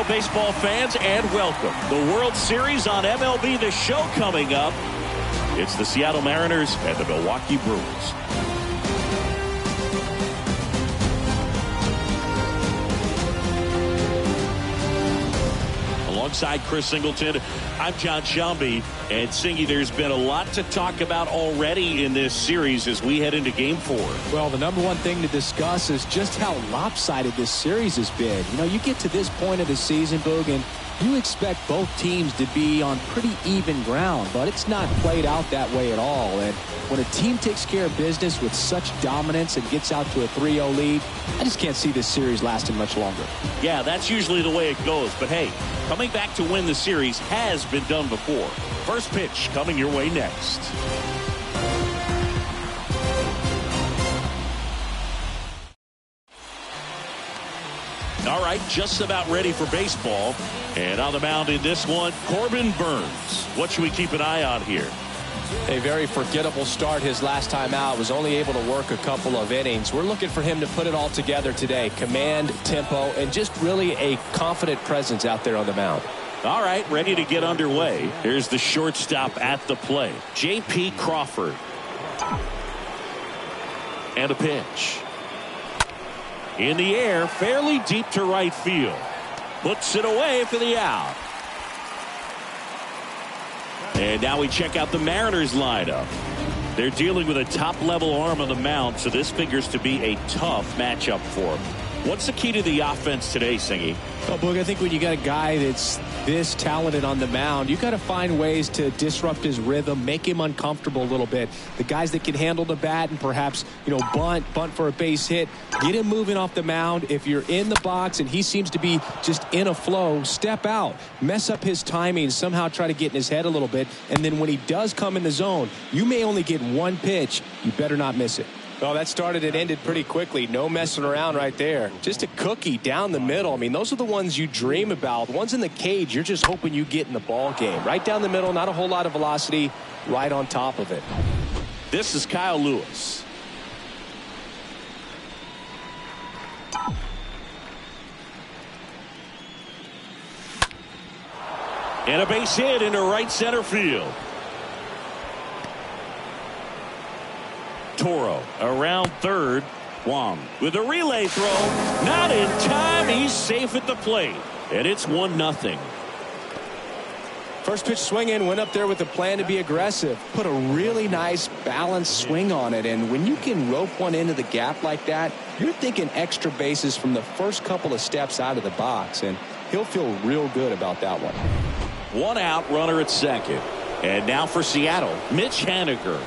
baseball fans, and welcome. The World Series on MLB The Show coming up. It's the Seattle Mariners and the Milwaukee Brewers. Alongside Chris Singleton, I'm John Shelby. And Singy, there's been a lot to talk about already in this series as we head into Game 4. Well, the number one thing to discuss is just how lopsided this series has been. You know, you get to this point of the season, Boog, and you expect both teams to be on pretty even ground, but it's not played out that way at all. And when a team takes care of business with such dominance and gets out to a 3-0 lead, I just can't see this series lasting much longer. Yeah, that's usually the way it goes. But hey, coming back to win the series has been done before. First pitch coming your way next. All right, just about ready for baseball. And on the mound in this one, Corbin Burnes. What should we keep an eye on here? A very forgettable start his last time out. Was only able to work a couple of innings. We're looking for him to put it all together today. Command, tempo, and just really a confident presence out there on the mound. All right, ready to get underway. Here's the shortstop at the plate, J.P. Crawford. And a pitch. In the air, fairly deep to right field. Puts it away for the out. And now we check out the Mariners lineup. They're dealing with a top-level arm on the mound, so this figures to be a tough matchup for them. What's the key to the offense today, Singy? Well, Boog, I think when you got a guy that's this talented on the mound, you got to find ways to disrupt his rhythm, make him uncomfortable a little bit. The guys that can handle the bat and perhaps, bunt for a base hit, get him moving off the mound. If you're in the box and he seems to be just in a flow, step out, mess up his timing, somehow try to get in his head a little bit. And then when he does come in the zone, you may only get one pitch. You better not miss it. Well, that started and ended pretty quickly. No messing around right there. Just a cookie down the middle. I mean, those are the ones you dream about. The ones in the cage, you're just hoping you get in the ball game. Right down the middle, not a whole lot of velocity, right on top of it. This is Kyle Lewis. And a base hit into right center field. Toro around third. Wong with a relay throw. Not in time. He's safe at the plate. And it's 1-0. First pitch swinging, went up there with a plan to be aggressive. Put a really nice balanced swing on it. And when you can rope one into the gap like that, you're thinking extra bases from the first couple of steps out of the box. And he'll feel real good about that one. One out, runner at second. And now for Seattle, Mitch Haniger.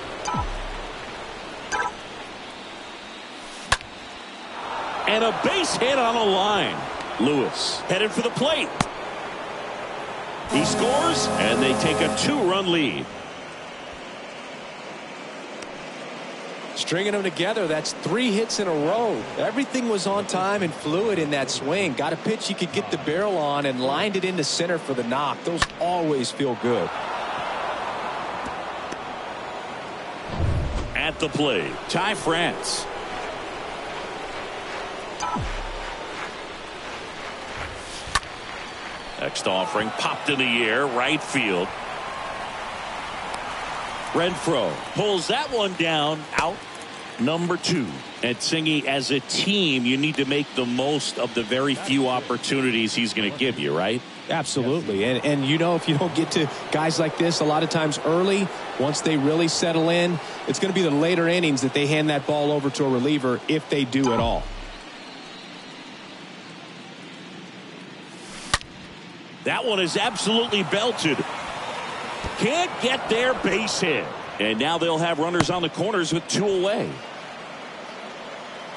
And a base hit on the line. Lewis headed for the plate. He scores, and they take a 2-run lead. Stringing them together, that's 3 hits in a row. Everything was on time and fluid in that swing. Got a pitch he could get the barrel on and lined it into center for the knock. Those always feel good. At the plate, Ty France. Next offering popped in the air, right field. Renfroe pulls that one down, out number 2. And Singy, as a team, you need to make the most of the very few opportunities he's going to give you, right? Absolutely. And if you don't get to guys like this a lot of times early, once they really settle in, it's going to be the later innings that they hand that ball over to a reliever if they do at all. That one is absolutely belted. Can't get their base hit. And now they'll have runners on the corners with 2 away.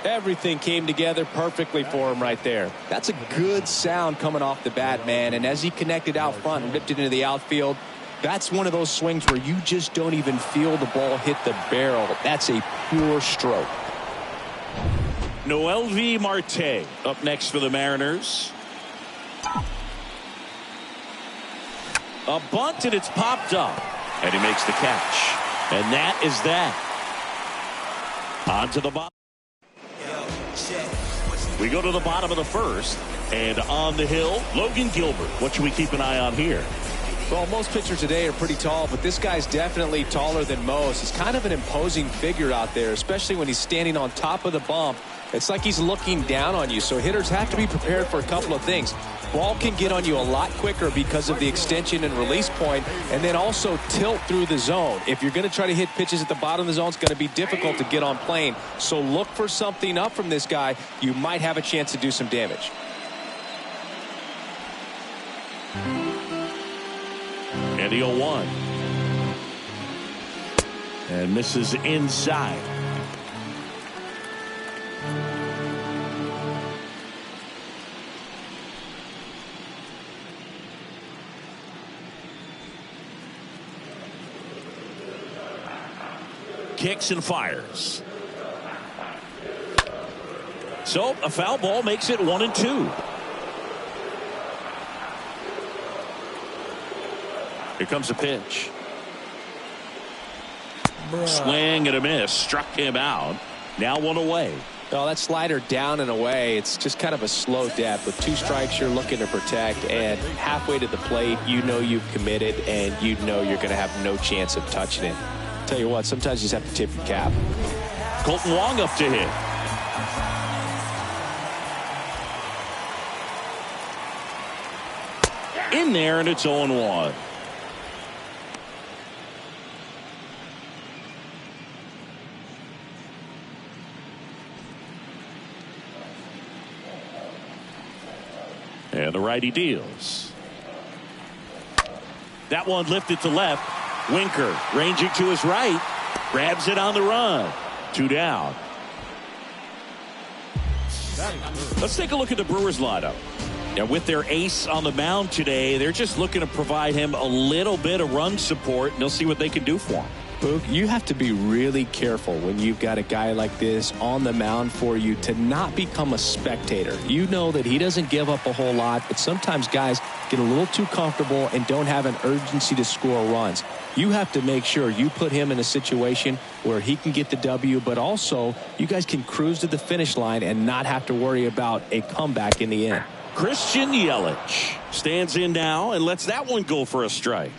Everything came together perfectly for him right there. That's a good sound coming off the bat, man. And as he connected out front and ripped it into the outfield, that's one of those swings where you just don't even feel the ball hit the barrel. That's a pure stroke. Noelvi Marte up next for the Mariners. A bunt, and it's popped up. And he makes the catch. And that is that. On to the bottom. We go to the bottom of the first. And on the hill, Logan Gilbert. What should we keep an eye on here? Well, most pitchers today are pretty tall, but this guy's definitely taller than most. He's kind of an imposing figure out there, especially when he's standing on top of the bump. It's like he's looking down on you, so hitters have to be prepared for a couple of things. Ball can get on you a lot quicker because of the extension and release point, and then also tilt through the zone. If you're going to try to hit pitches at the bottom of the zone, it's going to be difficult to get on plane. So look for something up from this guy. You might have a chance to do some damage. And the 0-1. And misses inside. Kicks and fires. So a foul ball makes it 1-2. Here comes a pitch. Swing and a miss. Struck him out. Now 1 away. Well, that slider down and away, it's just kind of a slow death. With 2 strikes, you're looking to protect, and halfway to the plate, you know you've committed, and you know you're going to have no chance of touching it. Tell you what, sometimes you just have to tip your cap. Colton Wong up to hit. In there, and it's 0-1. And the righty deals. That one lifted to left. Winker ranging to his right. Grabs it on the run. 2 down. Let's take a look at the Brewers lineup. Now, with their ace on the mound today, they're just looking to provide him a little bit of run support, and they'll see what they can do for him. Boog, you have to be really careful when you've got a guy like this on the mound for you to not become a spectator. You know that he doesn't give up a whole lot, but sometimes guys get a little too comfortable and don't have an urgency to score runs. You have to make sure you put him in a situation where he can get the W, but also you guys can cruise to the finish line and not have to worry about a comeback in the end. Christian Yelich stands in now and lets that one go for a strike.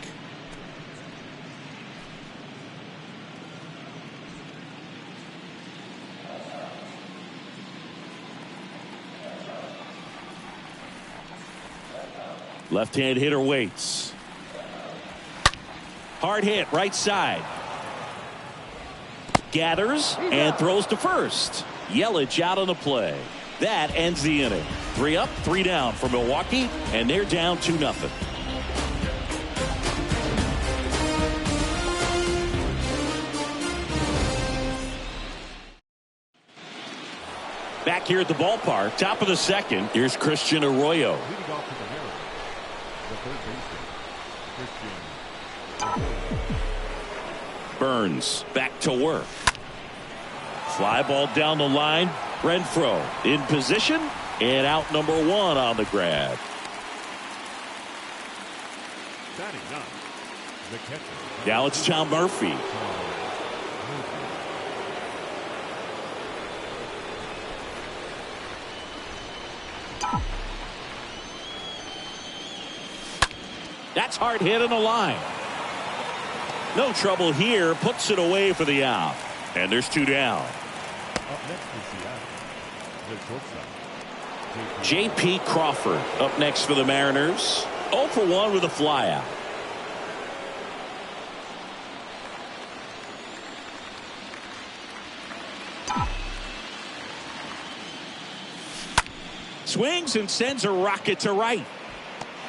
Left-hand hitter waits. Hard hit right side. Gathers and throws to first. Yelich out on the play. That ends the inning. 3 up, 3 down for Milwaukee, and they're down 2-0. Back here at the ballpark, top of the second, here's Christian Arroyo. Burns back to work. Fly ball down the line. Renfroe in position and out number 1 on the grab. Now it's Tom Murphy. That's hard hit on the line. No trouble here. Puts it away for the out. And there's 2 down. J.P. Crawford up next for the Mariners. 0 for 1 with a flyout. Swings and sends a rocket to right.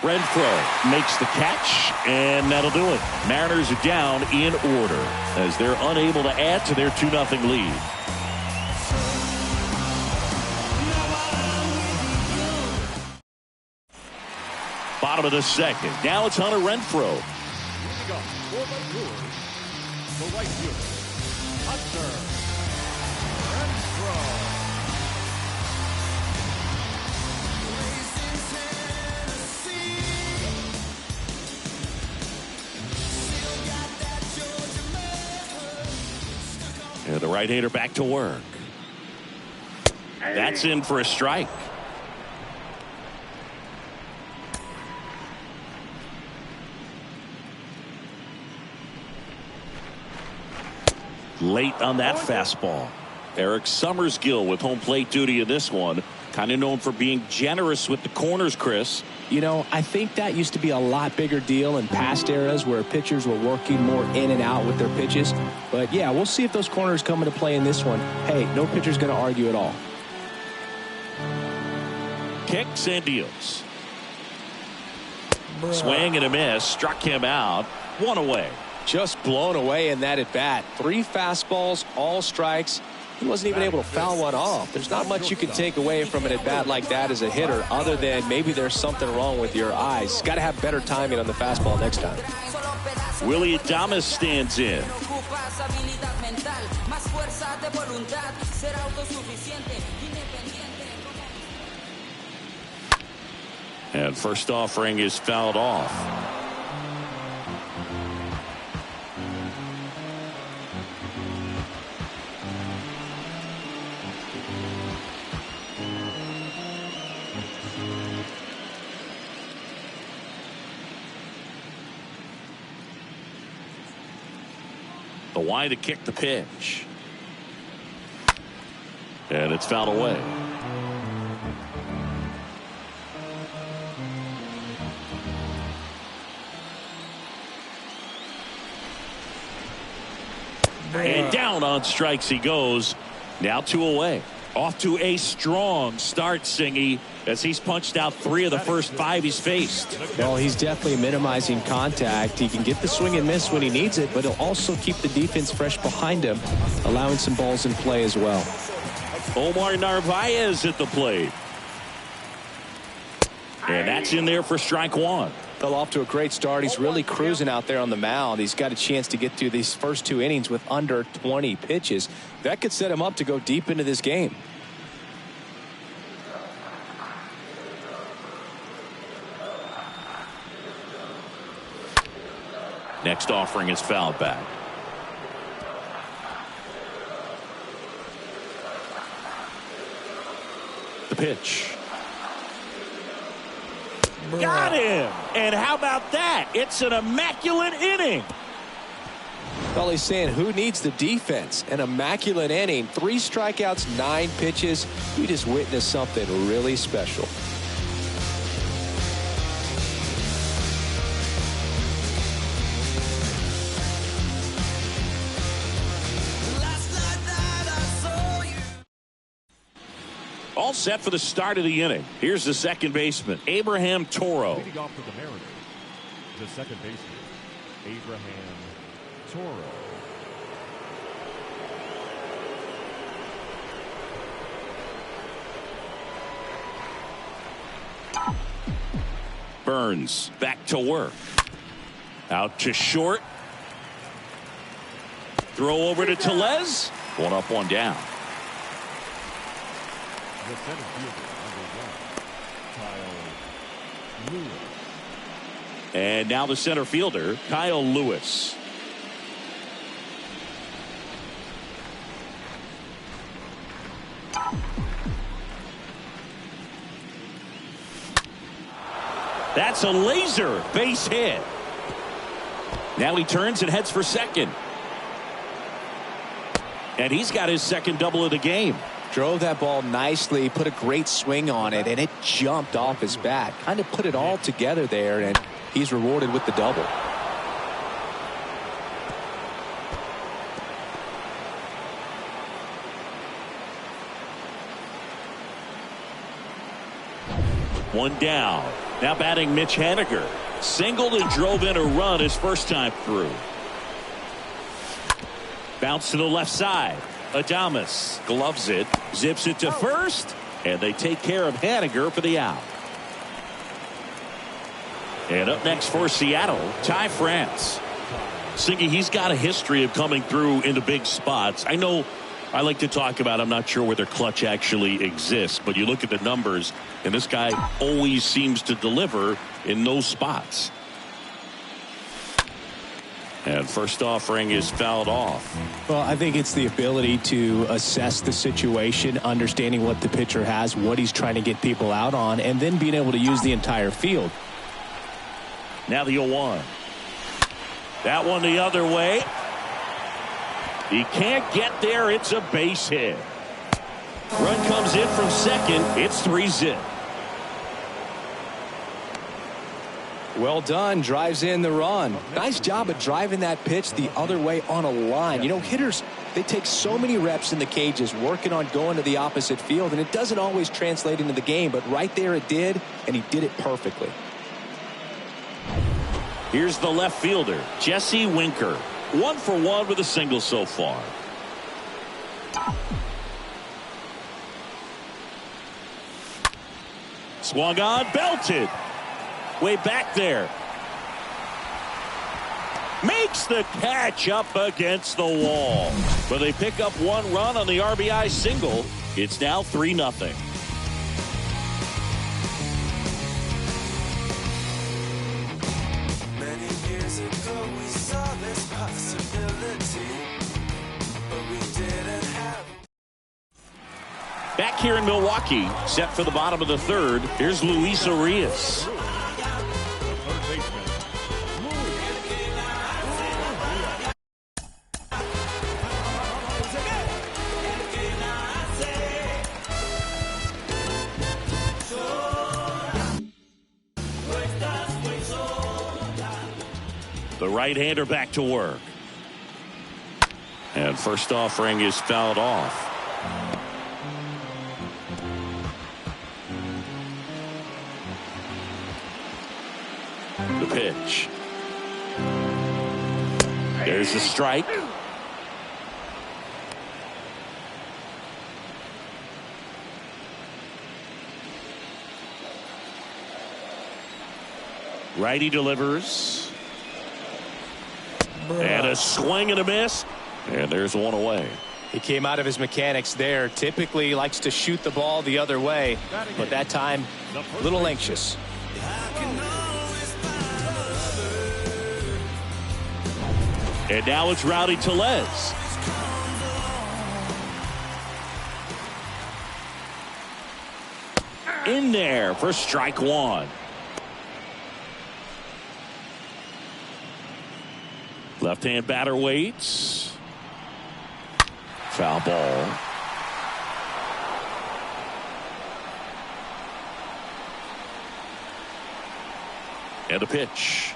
Renfroe makes the catch, and that'll do it. Mariners are down in order as they're unable to add to their 2-0 lead. Bottom of the second. Now it's Hunter Renfroe. The right fielder, Hunter Renfroe. And the right-hander back to work. That's in for a strike. Late on that fastball. Eric Summersgill with home plate duty in this one. Kind of known for being generous with the corners, Chris. You know, I think that used to be a lot bigger deal in past eras where pitchers were working more in and out with their pitches. But, yeah, we'll see if those corners come into play in this one. Hey, no pitcher's going to argue at all. Kicks and deals. Swing and a miss. Struck him out. One away. Just blown away in that at bat. 3 fastballs, all strikes. He wasn't even able to foul one off. There's not much you can take away from an at bat like that as a hitter, other than maybe there's something wrong with your eyes. Got to have better timing on the fastball next time. Willie Adames stands in. And first offering is fouled off. The wide to kick the pitch. And it's fouled away. And down on strikes he goes. Now 2 away. Off to a strong start, Singy, as he's punched out 3 of the first 5 he's faced. Well, he's definitely minimizing contact. He can get the swing and miss when he needs it, but he'll also keep the defense fresh behind him, allowing some balls in play as well. Omar Narvaez at the plate. And that's in there for strike 1. Fell off to a great start. He's really cruising out there on the mound. He's got a chance to get through these first 2 innings with under 20 pitches. That could set him up to go deep into this game. Next offering is fouled back. The pitch. Got him! And how about that? It's an immaculate inning. Well, he's saying who needs the defense? An immaculate inning. 3 strikeouts, 9 pitches. You just witnessed something really special. All set for the start of the inning. Here's the second baseman, Abraham Toro. Leading off for the Mariners, the second baseman, Abraham Toro. Burns back to work. Out to short. Throw over to Tellez. 1 up, 1 down. The center fielder, number 1, Kyle Lewis. And now the center fielder, Kyle Lewis. That's a laser base hit. Now he turns and heads for second. And he's got his second double of the game. Drove that ball nicely, put a great swing on it, and it jumped off his bat. Kind of put it all together there, and he's rewarded with the double. One down. Now batting Mitch Haniger. Singled and drove in a run his first time through. Bounce to the left side. Adames gloves it, zips it to first, and they take care of Haniger for the out. And up next for Seattle, Ty France. Singy, he's got a history of coming through into big spots. I know I like to talk about, I'm not sure whether clutch actually exists, but you look at the numbers, and this guy always seems to deliver in those spots. And first offering is fouled off. Well, I think it's the ability to assess the situation, understanding what the pitcher has, what he's trying to get people out on, and then being able to use the entire field. Now the 0-1. That one the other way. He can't get there. It's a base hit. Run comes in from second. It's 3-zip. Well done. Drives in the run. Nice job of driving that pitch the other way on a line. You know, hitters, they take so many reps in the cages working on going to the opposite field, and it doesn't always translate into the game, but right there it did, and he did it perfectly. Here's the left fielder, Jesse Winker. 1 for 1 with a single so far. Swung on, belted. Way back there. Makes the catch up against the wall. But they pick up 1 run on the RBI single. It's now 3-0. Many years ago we saw this possibility, but we didn't have. Back here in Milwaukee, set for the bottom of the third. Here's Luis Arias. The right-hander back to work. And first offering is fouled off. The pitch. There's the strike. Righty delivers. And a swing and a miss. And there's 1 away. He came out of his mechanics there. Typically he likes to shoot the ball the other way, but that time a little anxious. And now it's Rowdy Tellez. In there for strike 1. Left-hand batter waits. Foul ball. And a pitch.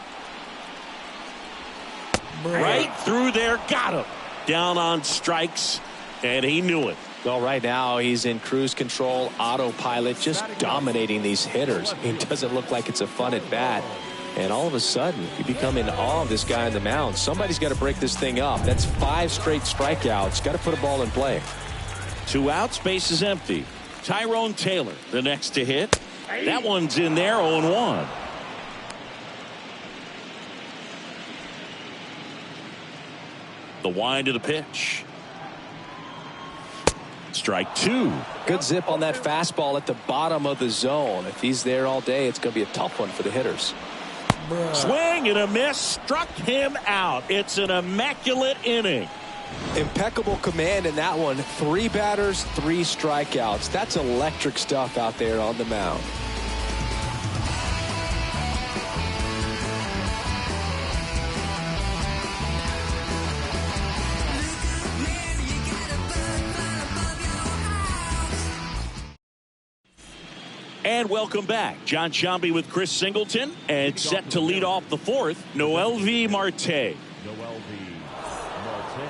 Right through there. Got him. Down on strikes. And he knew it. Well, right now he's in cruise control, autopilot, just dominating these hitters. It doesn't look like it's a fun at bat. And all of a sudden, you become in awe of this guy on the mound. Somebody's got to break this thing up. That's 5 straight strikeouts. Got to put a ball in play. 2 outs, base is empty. Tyrone Taylor, the next to hit. That one's in there, 0-1. The wind of the pitch. Strike 2. Good zip on that fastball at the bottom of the zone. If he's there all day, it's going to be a tough one for the hitters. Swing and a miss. Struck him out. It's an immaculate inning. Impeccable command in that one. 3 batters, 3 strikeouts. That's electric stuff out there on the mound. And welcome back. John Sciambi with Chris Singleton. And set to lead off the 4th, Noelvi Marte. Noelvi Marte.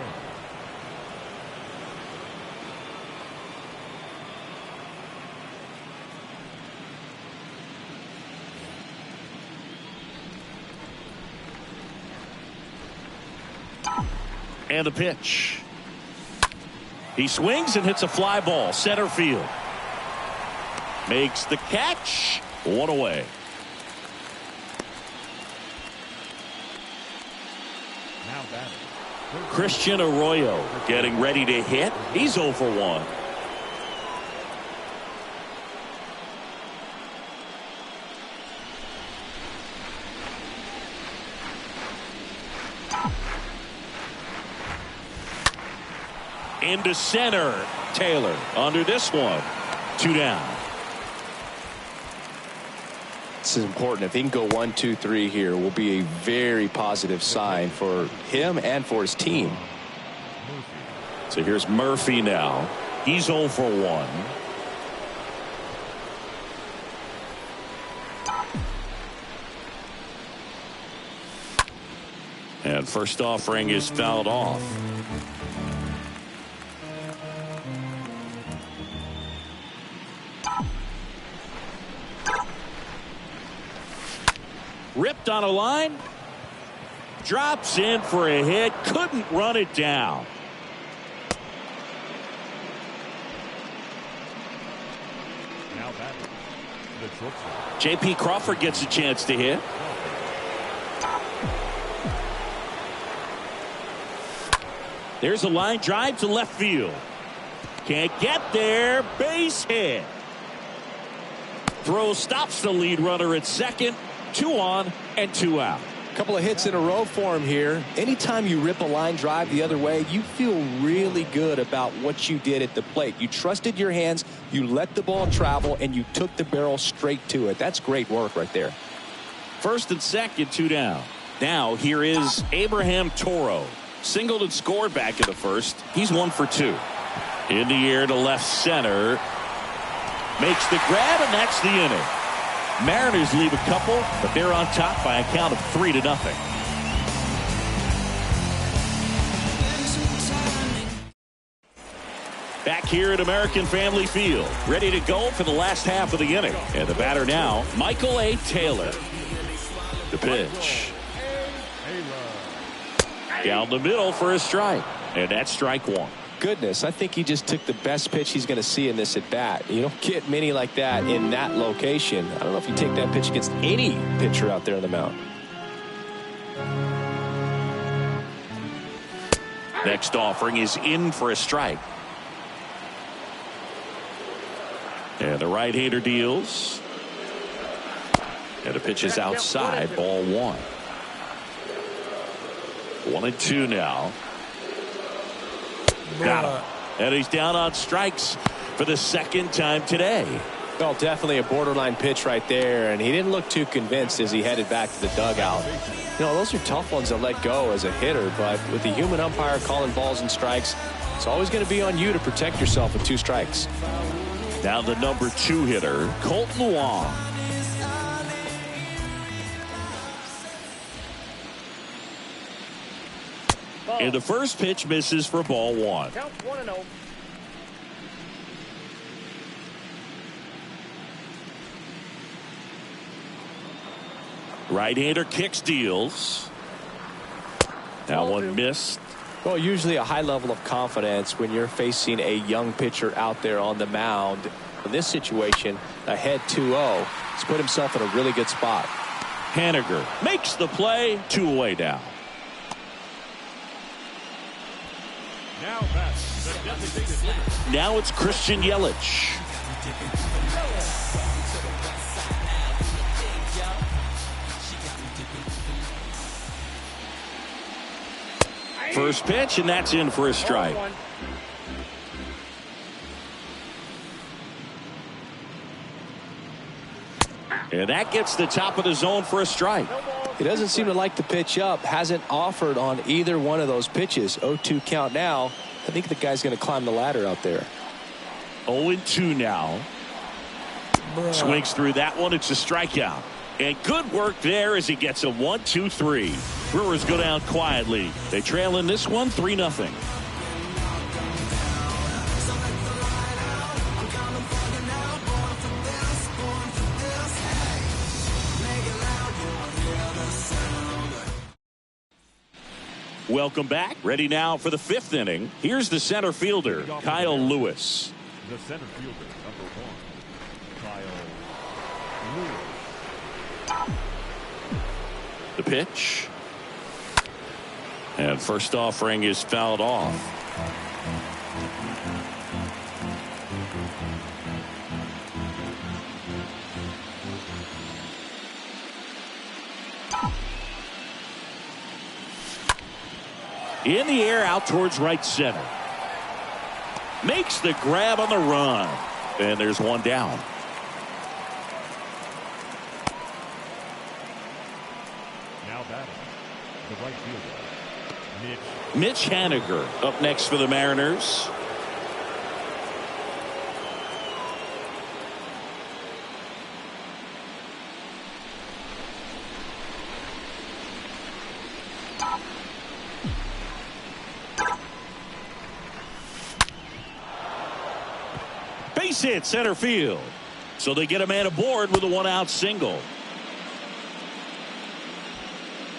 And the pitch. He swings and hits a fly ball. Center field. Makes the catch. 1 away. Now batting. Christian Arroyo getting ready to hit. He's 0 for 1. Into center. Taylor under this one. 2 down. This is important. If he can go 1, 2, 3 here, will be a very positive sign for him and for his team. Murphy. So here's Murphy now. He's 0 for 1. And first offering is fouled off. Ripped on a line. Drops in for a hit. Couldn't run it down. Now batting, the shortstop. J.P. Crawford gets a chance to hit. There's a line drive to left field. Can't get there. Base hit. Throw stops the lead runner at second. 2 on and 2 out. Couple of hits in a row for him here. Anytime you rip a line drive the other way, you feel really good about what you did at the plate. You trusted your hands, you let the ball travel, and you took the barrel straight to it. That's great work right there. First and second, 2 down. Now here is Abraham Toro. Singled and scored back in the first. He's 1 for 2. In the air to left center. Makes the grab, and that's the inning. Mariners leave a couple, but they're on top by a count of 3-0. Back here at American Family Field, ready to go for the last half of the inning. And the batter now, Michael A. Taylor. The pitch. Down the middle for a strike. And that's strike 1. Goodness, I think he just took the best pitch he's going to see in this at bat. You don't get many like that in that location. I don't know if you take that pitch against any pitcher out there on the mound. Next offering is in for a strike. And the right-hander deals. And the pitch is outside, ball 1. 1-2 now. Got him. And he's down on strikes for the second time today. Well, definitely a borderline pitch right there, and he didn't look too convinced as he headed back to the dugout. You know, those are tough ones to let go as a hitter, but with the human umpire calling balls and strikes, it's always going to be on you to protect yourself with 2 strikes. Now the number 2 hitter, Colton Wong. And the first pitch misses for ball 1. Count 1-0. Right-hander kicks, deals. That one missed. Well, usually a high level of confidence when you're facing a young pitcher out there on the mound. In this situation, ahead 2-0. He's put himself in a really good spot. Haniger makes the play. 2 away now. Now it's Christian Yelich. First pitch, and that's in for a strike. And that gets the top of the zone for a strike. He doesn't seem to like the pitch up. Hasn't offered on either one of those pitches. 0-2 count now. I think the guy's going to climb the ladder out there. 0-2 now. Swings through that one. It's a strikeout. And good work there as he gets a 1-2-3. Brewers go down quietly. They trail in this one 3-0. Welcome back. Ready now for the 5th inning. Here's the center fielder, Kyle Lewis. The center fielder, number 1, Kyle Lewis. The pitch. And first offering is fouled off. In the air out towards right center. Makes the grab on the run. And there's one down. Now batting, the right fielder, Mitch Mitch Haniger up next for the Mariners. Base hit center field. So they get a man aboard with a 1-out single.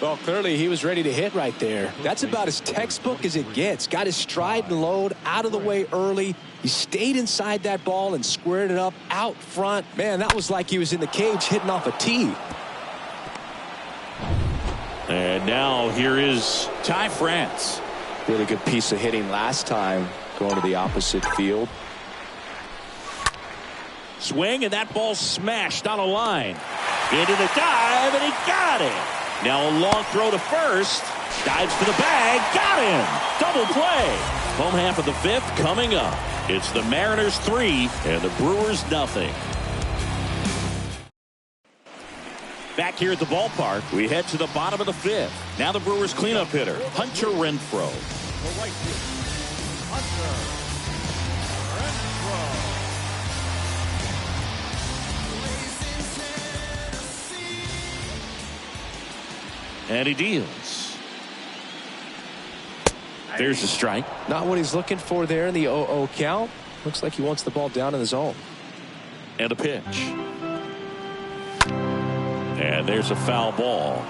Well, clearly he was ready to hit right there. That's about as textbook as it gets. Got his stride and load out of the way early. He stayed inside that ball and squared it up out front. Man, that was like he was in the cage hitting off a tee. And now here is Ty France. Really good piece of hitting last time, going to the opposite field. Swing, and that ball smashed on a line. Into the dive, and he got it. Now a long throw to first. Dives for the bag. Got him. Double play. Home half of the fifth coming up. It's the Mariners 3 and the Brewers nothing. Back here at the ballpark, we head to the bottom of the fifth. Now the Brewers cleanup hitter, Hunter Renfroe. The right field, Hunter Renfroe. And he deals. There's a strike. Not what he's looking for there in the 0-0 count. Looks like he wants the ball down in the zone. And a pitch. And there's a foul ball.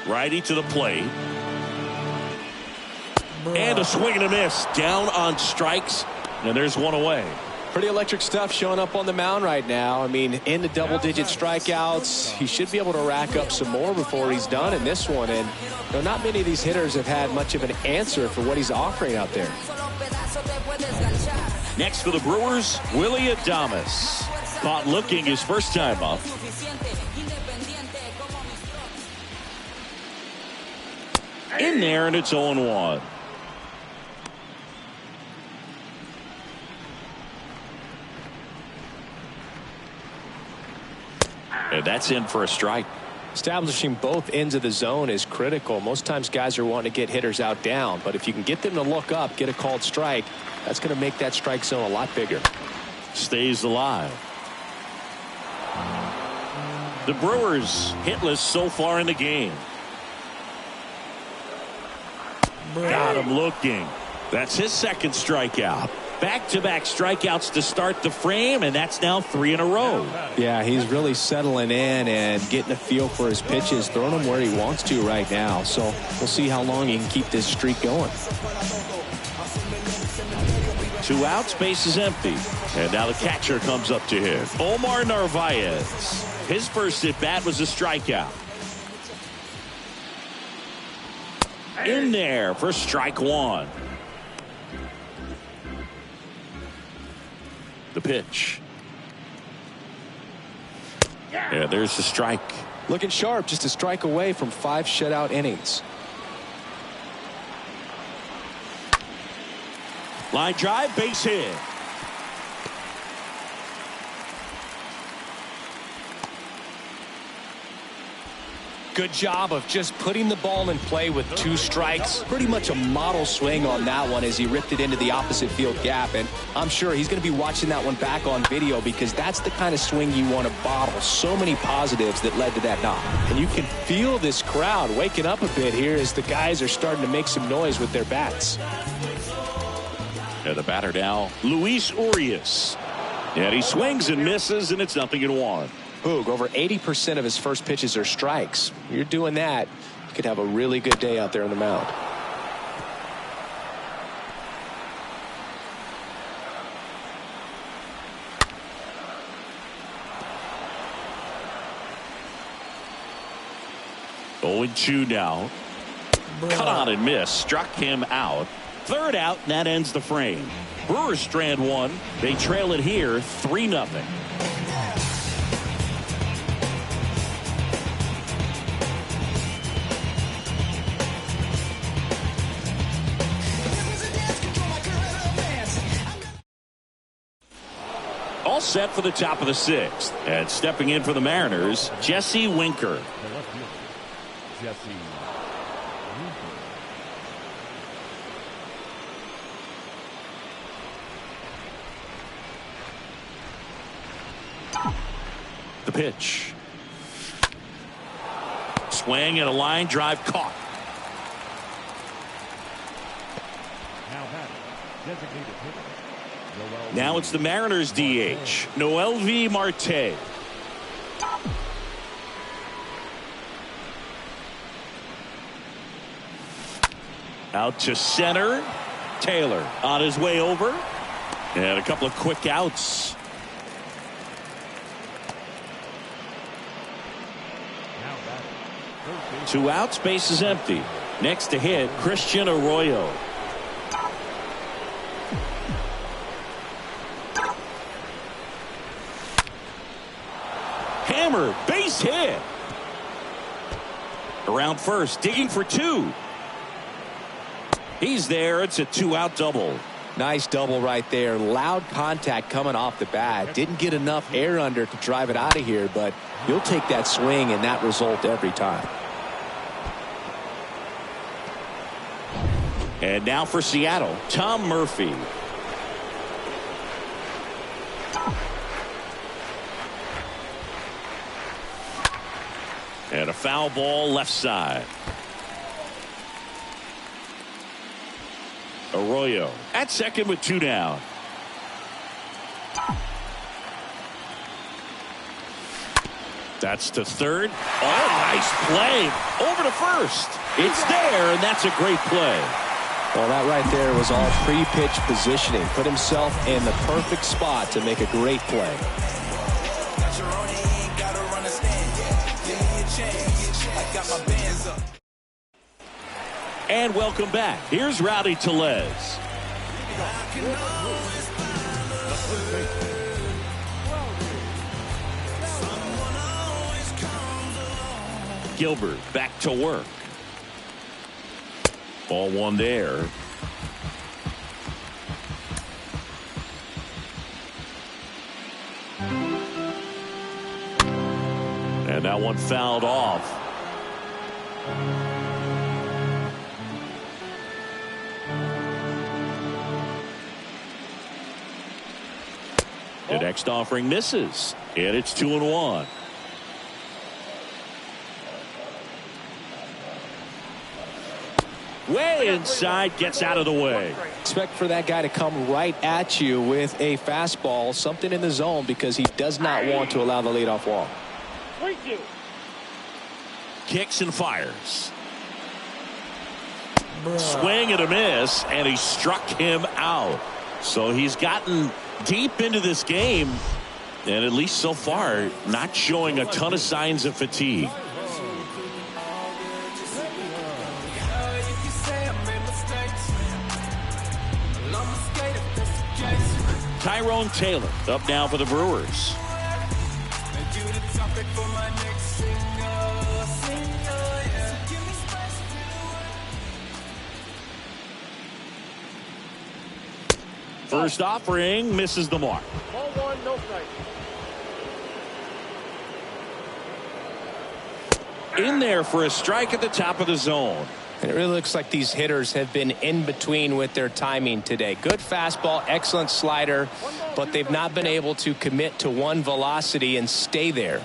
Righty to the plate. And a swing and a miss. Down on strikes. And there's one away. Pretty electric stuff showing up on the mound right now. I mean, in the double-digit strikeouts, he should be able to rack up some more before he's done in this one. And you know, not many of these hitters have had much of an answer for what he's offering out there. Next for the Brewers, Willie Adames. Caught looking his first time up. In there, and it's 0-1. And that's in for a strike. Establishing both ends of the zone is critical. Most times guys are wanting to get hitters out down, but if you can get them to look up, get a called strike, that's going to make that strike zone a lot bigger. Stays alive. The Brewers hitless so far in the game. Got him looking. That's his second strikeout. Back-to-back strikeouts to start the frame, and that's now 3 in a row. Yeah, he's really settling in and getting a feel for his pitches, throwing them where he wants to right now. So we'll see how long he can keep this streak going. 2 outs, base is empty. And now the catcher comes up to him. Omar Narvaez. His first at-bat was a strikeout. In there for strike 1. The pitch. Yeah, there's the strike. Looking sharp, just a strike away from 5 shutout innings. Line drive, base hit. Good job of just putting the ball in play with 2 strikes. Pretty much a model swing on that one as he ripped it into the opposite field gap. And I'm sure he's going to be watching that one back on video because that's the kind of swing you want to bottle. So many positives that led to that knock. And you can feel this crowd waking up a bit here as the guys are starting to make some noise with their bats. And the batter now, Luis Urias. And he swings and misses, and it's 0-1. Boog, over 80% of his first pitches are strikes. You're doing that, you could have a really good day out there on the mound. Oh, 0-2 now. Cut on and miss. Struck him out. 3rd out, and that ends the frame. Brewers strand 1. They trail it here 3-0. All set for the top of the 6th. And stepping in for the Mariners, Jesse Winker. Jesse Ruger. The pitch. Swing and a line drive caught. Now batting, designated hitter. Now it's the Mariners DH, Noelvi Marte. Out to center. Taylor on his way over. And a couple of quick outs. Two outs, base is empty. Next to hit, Christian Arroyo. Hammer, base hit. Around first, digging for two. He's there. It's a two-out double. Nice double right there. Loud contact coming off the bat. Didn't get enough air under to drive it out of here, but you'll take that swing and that result every time. And now for Seattle, Tom Murphy. And a foul ball left side. Arroyo at second with two down. That's to third. Oh, nice play. Over to first. It's there, and that's a great play. Well, that right there was all pre-pitch positioning. Put himself in the perfect spot to make a great play. And welcome back. Here's Rowdy Tellez. Gilbert back to work. Ball one there. And that one fouled off. The next offering misses, and it's 2-1. Way inside, gets out of the way. Expect for that guy to come right at you with a fastball, something in the zone, because he does not want to allow the leadoff walk. Kicks and fires. Swing and a miss, and he struck him out. So he's gotten deep into this game, and at least so far, not showing a ton of signs of fatigue. Tyrone Taylor up now for the Brewers. First offering misses the mark. Ball one, no strike. In there for a strike at the top of the zone. And it really looks like these hitters have been in between with their timing today. Good fastball, excellent slider, but they've not been able to commit to one velocity and stay there.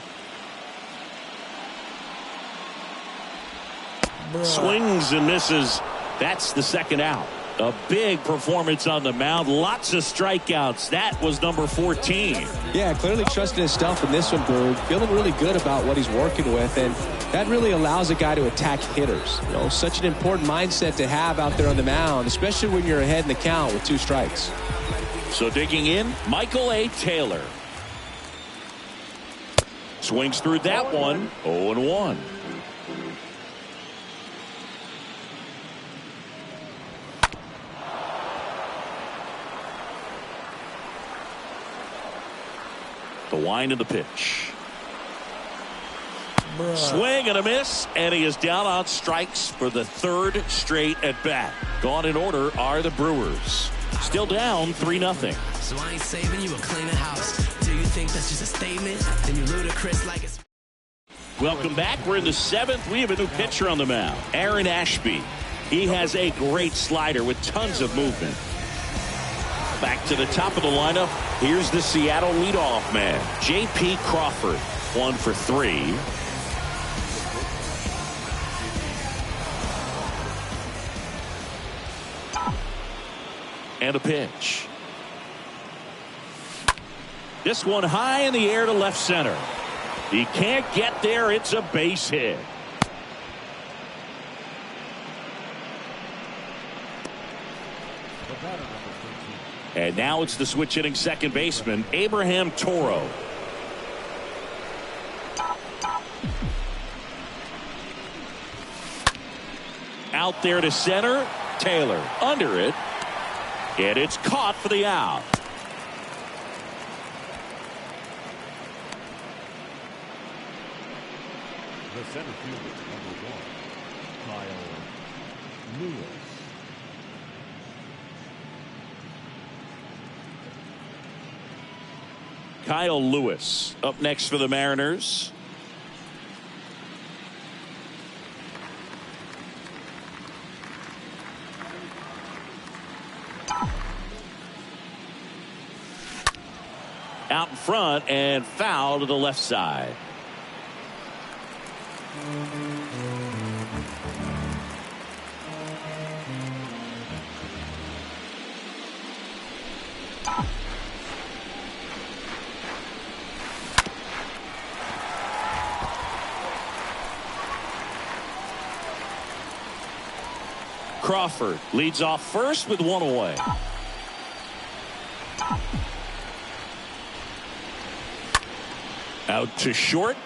Swings and misses. That's the second out. A big performance on the mound. Lots of strikeouts. That was number 14. Yeah, clearly trusting his stuff in this one, Berg. Feeling really good about what he's working with, and that really allows a guy to attack hitters. You know, such an important mindset to have out there on the mound, especially when you're ahead in the count with 2 strikes. So digging in, Michael A. Taylor. Swings through that one. 0-1. The wind of the pitch. Swing and a miss, and he is down on strikes for the 3rd straight at bat. Gone in order are the Brewers. Still down 3-0. So I ain't saving you a cleaner house. Do you think that's just a statement? Then you ludicrous like it's... Welcome back. We're in the 7th. We have a new pitcher on the mound, Aaron Ashby. He has a great slider with tons of movement. Back to the top of the lineup. Here's the Seattle leadoff man, J.P. Crawford. 1 for 3. And a pitch. This one high in the air to left center. He can't get there. It's a base hit. And now it's the switch hitting second baseman, Abraham Toro. Out there to center. Taylor under it. And it's caught for the out. The center fielder, number 1, Kyle Lewis. Kyle Lewis up next for the Mariners. Out in front and foul to the left side. Crawford leads off first with 1 away. Out to short.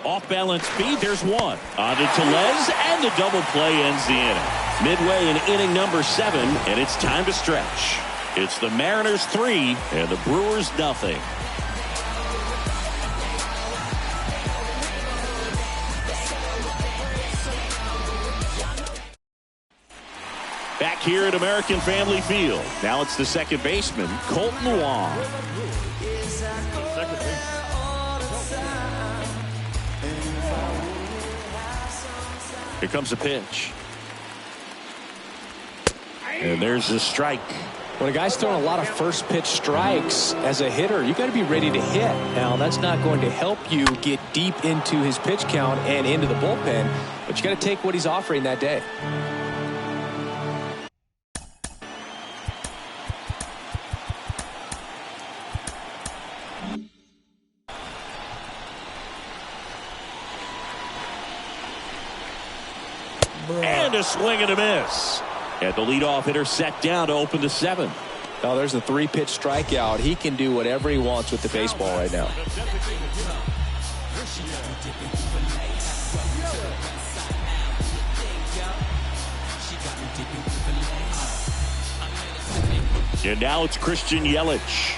Off balance speed. There's 1. On to Tellez, and the double play ends the inning. Midway in inning number 7, and it's time to stretch. It's the Mariners 3 and the Brewers nothing. Back here at American Family Field. Now it's the second baseman, Colton Wong. Second base. Here comes a pitch. And there's a strike. When a guy's throwing a lot of first pitch strikes as a hitter, you got to be ready to hit. Now, that's not going to help you get deep into his pitch count and into the bullpen, but you got to take what he's offering that day. And a swing and a miss. And the leadoff hitter set down to open the 7th. Now there's a 3-pitch strikeout. He can do whatever he wants with the baseball right now. And now it's Christian Yelich.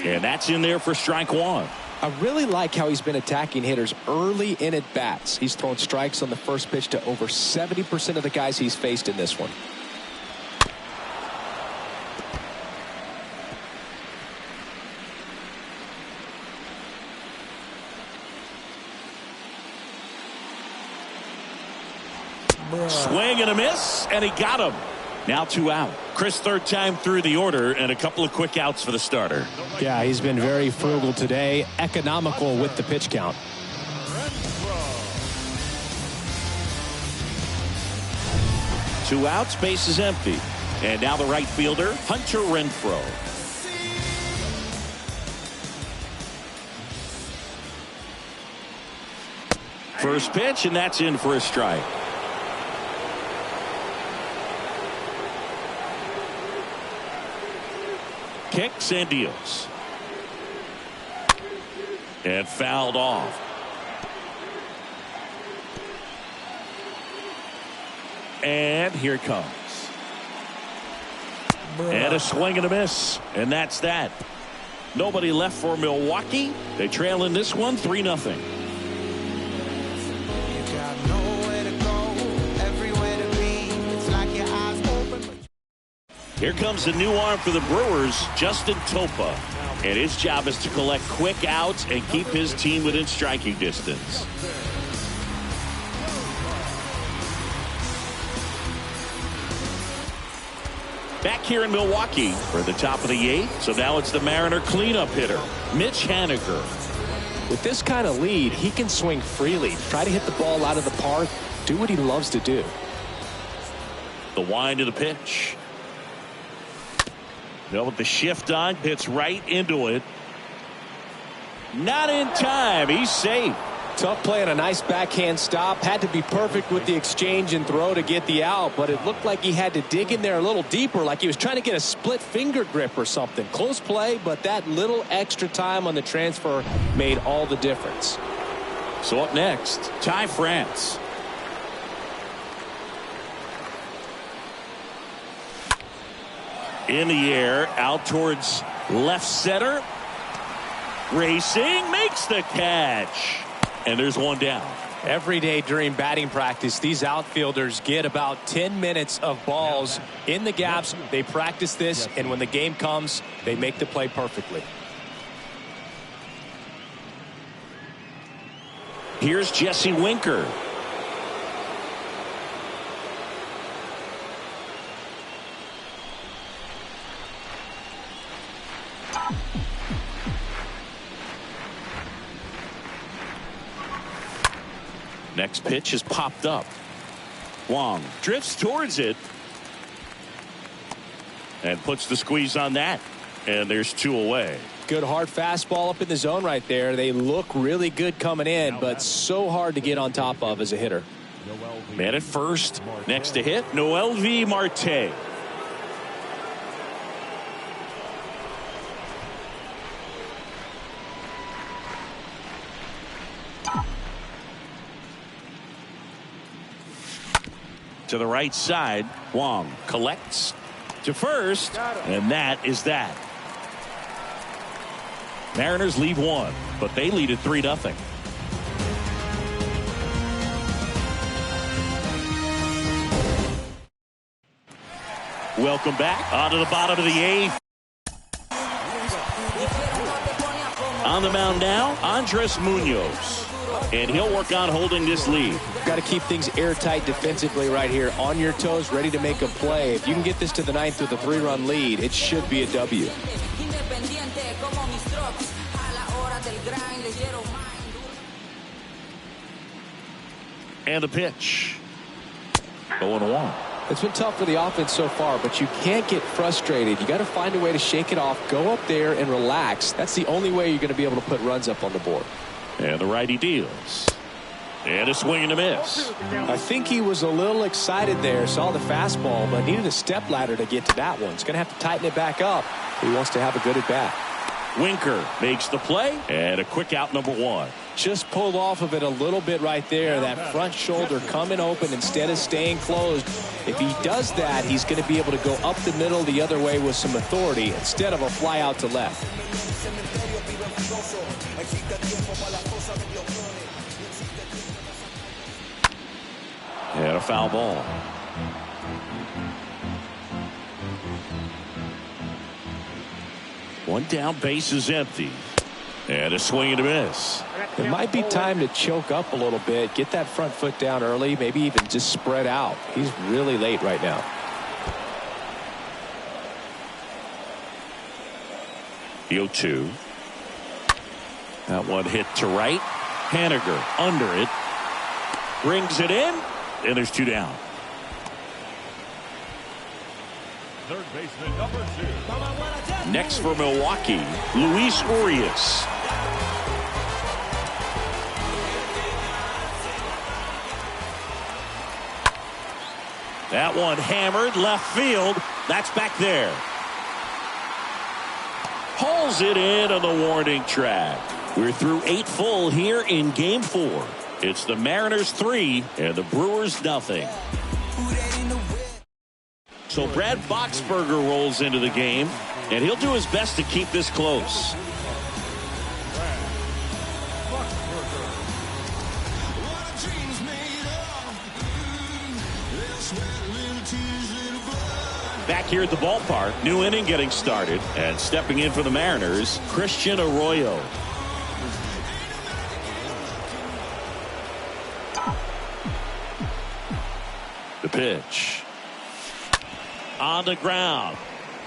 And that's in there for strike 1. I really like how he's been attacking hitters early in at bats. He's thrown strikes on the first pitch to over 70% of the guys he's faced in this one. Swing and a miss, and he got him. Now 2 out. Chris, 3rd time through the order, and a couple of quick outs for the starter. Yeah, he's been very frugal today, economical with the pitch count. Two outs, base is empty. And now the right fielder, Hunter Renfroe. First pitch, and that's in for a strike. Kicks and deals. And fouled off. And here it comes. And a swing and a miss. And that's that. Nobody left for Milwaukee. They trail in this one 3-0. Here comes the new arm for the Brewers, Justin Topa. And his job is to collect quick outs and keep his team within striking distance. Back here in Milwaukee for the top of the 8th. So now it's the Mariner cleanup hitter, Mitch Haniger. With this kind of lead, he can swing freely, try to hit the ball out of the park, do what he loves to do. The wind of the pitch. Now with the shift on, hits right into it. Not in time. He's safe. Tough play and a nice backhand stop. Had to be perfect with the exchange and throw to get the out, but it looked like he had to dig in there a little deeper, like he was trying to get a split finger grip or something. Close play, but that little extra time on the transfer made all the difference. So up next, Ty France. In the air, out towards left center. Racing, makes the catch. And there's one down. Every day during batting practice, these outfielders get about 10 minutes of balls in the gaps. They practice this, and when the game comes, they make the play perfectly. Here's Jesse Winker. Next pitch is popped up. Wong drifts towards it and puts the squeeze on that. And there's 2 away. Good hard fastball up in the zone right there. They look really good coming in, but so hard to get on top of as a hitter. Man at first. Next to hit, Noelvi Marte. To the right side, Wong collects to first, and that is that. Mariners leave 1, but they lead at 3-0. Welcome back onto the bottom of the 8th. On the mound now, Andres Munoz. And he'll work on holding this lead. Got to keep things airtight defensively right here. On your toes, ready to make a play. If you can get this to the 9th with a 3-run lead, it should be a W. And the pitch. 0-1. It's been tough for the offense so far, but you can't get frustrated. You got to find a way to shake it off, go up there and relax. That's the only way you're going to be able to put runs up on the board. And the righty deals. And a swing and a miss. I think he was a little excited there, saw the fastball, but needed a step ladder to get to that one. He's going to have to tighten it back up. He wants to have a good at bat. Winker makes the play, and a quick out, number 1. Just pulled off of it a little bit right there. That front shoulder coming open instead of staying closed. If he does that, he's going to be able to go up the middle the other way with some authority instead of a fly out to left. And a foul ball. One down, base is empty. And a swing and a miss. It might be time to choke up a little bit, get that front foot down early, maybe even just spread out. He's really late right now. The 0-2. That one hit to right. Haniger under it. Brings it in. And there's 2 down. Third baseman, number 2. Next for Milwaukee, Luis Urias. That one hammered left field. That's back there. Hauls it in on the warning track. We're through 8 full here in Game 4. It's the Mariners 3 and the Brewers nothing. So Brad Boxberger rolls into the game, and he'll do his best to keep this close. Back here at the ballpark, new inning getting started, and stepping in for the Mariners, Christian Arroyo. The pitch. On the ground.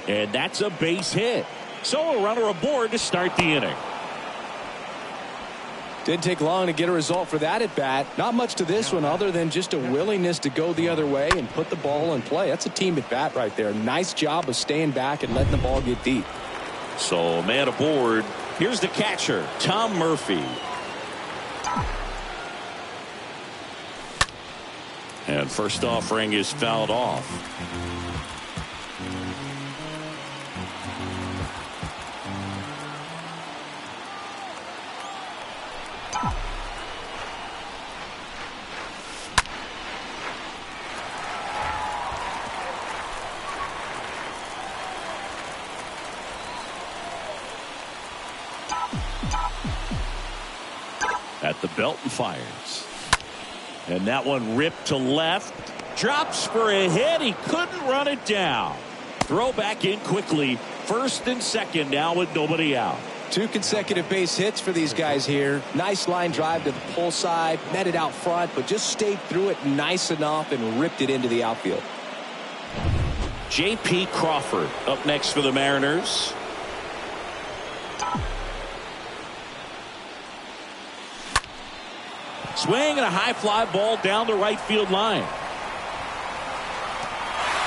And that's a base hit. So a runner aboard to start the inning. Didn't take long to get a result for that at bat. Not much to this one other than just a willingness to go the other way and put the ball in play. That's a team at bat right there. Nice job of staying back and letting the ball get deep. So man aboard. Here's the catcher, Tom Murphy. And first offering is fouled off. At the belt and fires. And that one ripped to left. Drops for a hit. He couldn't run it down. Throw back in quickly. First and second now with nobody out. 2 consecutive base hits for these guys here. Nice line drive to the pull side. Met it out front, but just stayed through it nice enough and ripped it into the outfield. J.P. Crawford up next for the Mariners. Swing and a high fly ball down the right field line.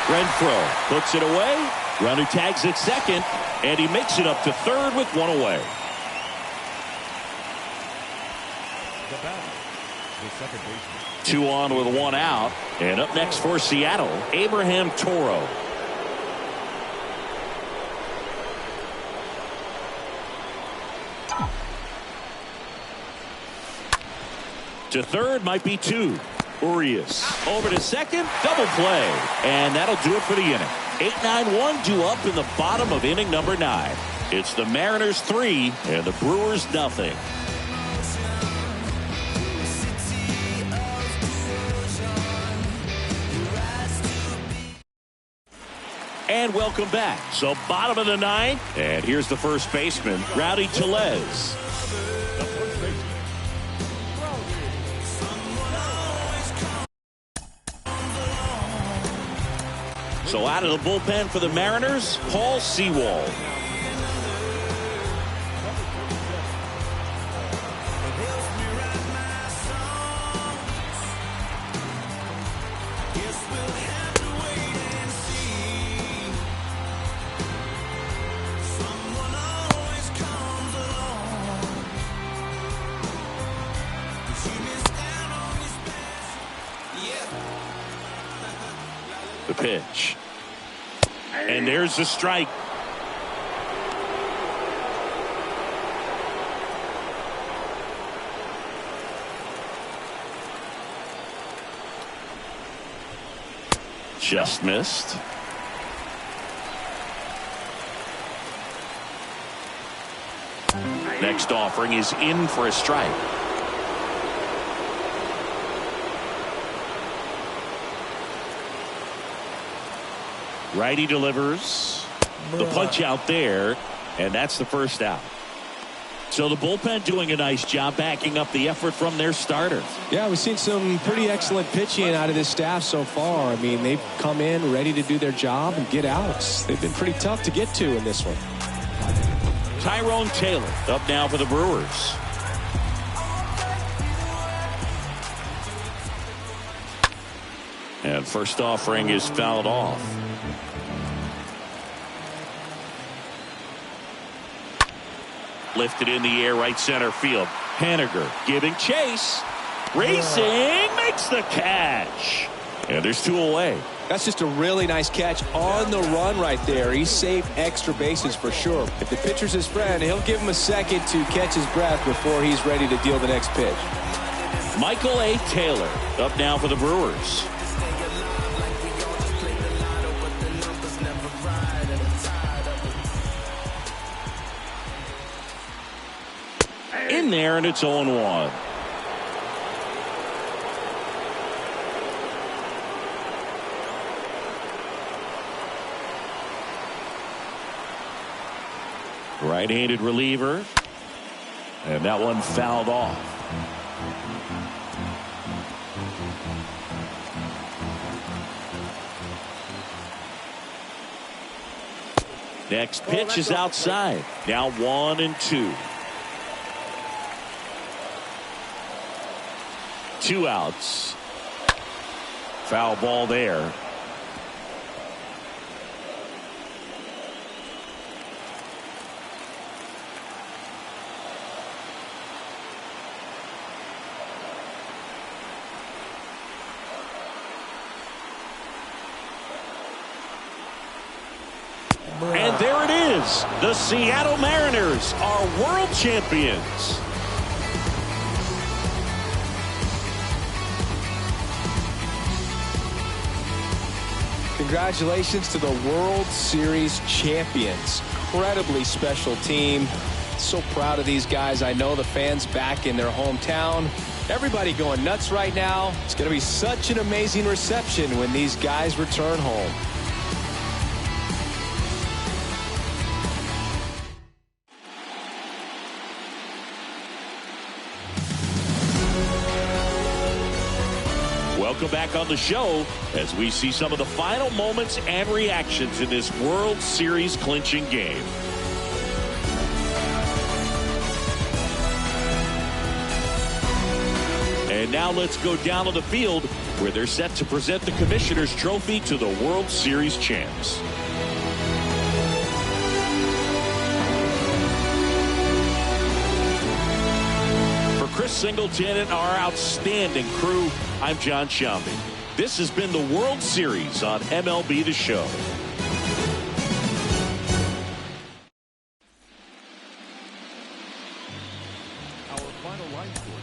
Renfroe puts it away. Runner tags at second, and he makes it up to third with one away. The batter, the second baseman. 2 on with 1 out. And up next for Seattle, Abraham Toro. To third might be 2. Urias over to second, double play, and that'll do it for the inning. 8-9-1 due up in the bottom of inning number 9. It's the Mariners 3 and the Brewers nothing. And welcome back. So bottom of the 9th, and here's the first baseman, Rowdy Tellez. So out of the bullpen for the Mariners, Paul Sewald. The pitch. And there's the strike. Just missed. Next offering is in for a strike. Righty delivers. The punch out there, and that's the first out. So the bullpen doing a nice job backing up the effort from their starter. Yeah, we've seen some pretty excellent pitching out of this staff so far. I mean, they've come in ready to do their job and get outs. They've been pretty tough to get to in this one. Tyrone Taylor up now for the Brewers. And first offering is fouled off. Lifted in the air, right center field. Haniger giving chase. Racing, makes the catch. And there's 2 away. That's just a really nice catch on the run right there. He saved extra bases for sure. If the pitcher's his friend, he'll give him a second to catch his breath before he's ready to deal the next pitch. Michael A. Taylor up now for the Brewers. In there, and it's 0-1. Right-handed reliever. And that one fouled off. Next pitch is outside. Now 1-2. 2 outs. Foul ball there. And there it is. The Seattle Mariners are world champions. Congratulations to the World Series champions. Incredibly special team. So proud of these guys. I know the fans back in their hometown. Everybody going nuts right now. It's going to be such an amazing reception when these guys return home. Welcome back on the show as we see some of the final moments and reactions in this World Series clinching game. And now let's go down to the field where they're set to present the Commissioner's Trophy to the World Series champs. Chris Singleton and our outstanding crew, I'm John Shambi. This has been the World Series on MLB The Show. Our final line score.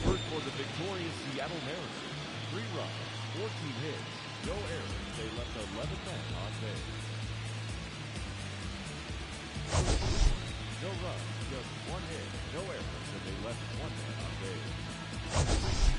First for the victorious Seattle Mariners. 3 runs, 14 hits, no errors. They left 11 men on base. No runs, just 1 hit, no errors, and they left 1 man on base.